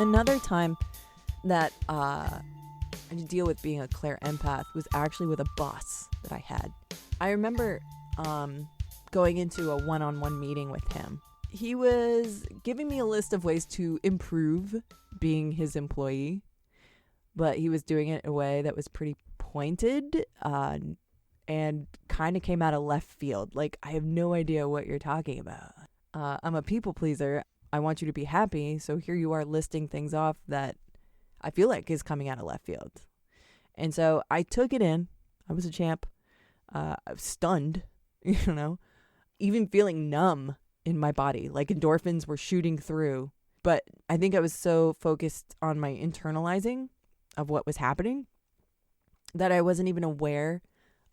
Another time that I had to deal with being a clair empath was actually with a boss that I had. I remember going into a one-on-one meeting with him. He was giving me a list of ways to improve being his employee, but he was doing it in a way that was pretty pointed and kind of came out of left field. Like, I have no idea what you're talking about. I'm a people pleaser. I want you to be happy. So here you are listing things off that I feel like is coming out of left field. And so I took it in. I was a champ. I was stunned, even feeling numb in my body, like endorphins were shooting through. But I think I was so focused on my internalizing of what was happening that I wasn't even aware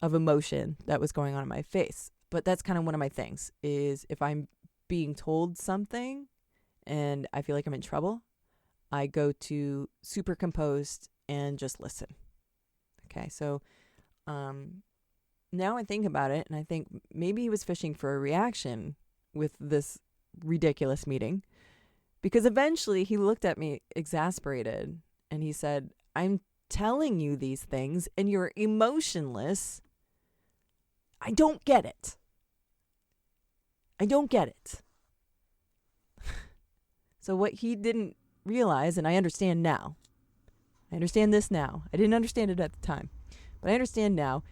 of emotion that was going on in my face. But that's kind of one of my things, is if I'm being told something and I feel like I'm in trouble, I go to super composed and just listen. Okay, so now I think about it, and I think maybe he was fishing for a reaction with this ridiculous meeting, because eventually he looked at me exasperated and he said, "I'm telling you these things and you're emotionless. I don't get it. I don't get it." So what he didn't realize, and I understand now, I understand this now. I didn't understand it at the time, but I understand now,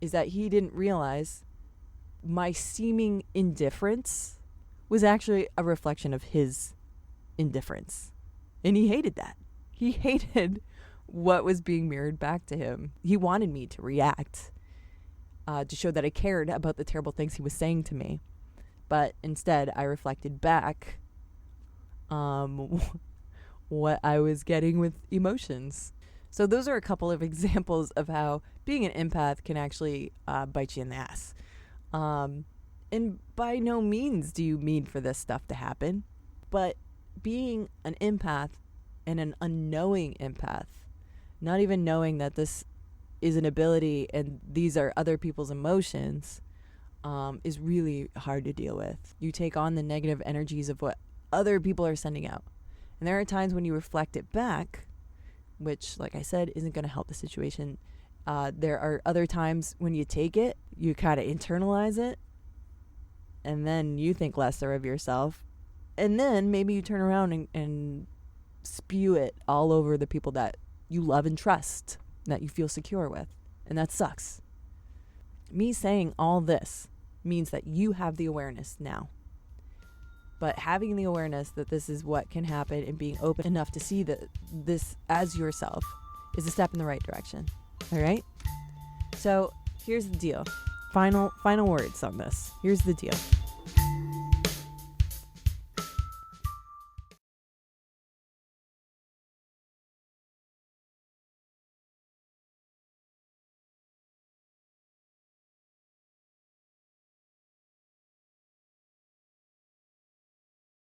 is that he didn't realize my seeming indifference was actually a reflection of his indifference. And he hated that. He hated what was being mirrored back to him. He wanted me to react, to show that I cared about the terrible things he was saying to me. But instead, I reflected back what I was getting with emotions. So those are a couple of examples of how being an empath can actually bite you in the ass. And by no means do you mean for this stuff to happen. But being an empath and an unknowing empath, not even knowing that this is an ability and these are other people's emotions, is really hard to deal with. You take on the negative energies of what other people are sending out. And there are times when you reflect it back, which, like I said, isn't going to help the situation. There are other times when you take it, you kind of internalize it, and then you think lesser of yourself. And then maybe you turn around and spew it all over the people that you love and trust, that you feel secure with. And that sucks. Me saying all this means that you have the awareness now. But having the awareness that this is what can happen and being open enough to see that this as yourself is a step in the right direction. All right? So here's the deal. Final words on this. Here's the deal.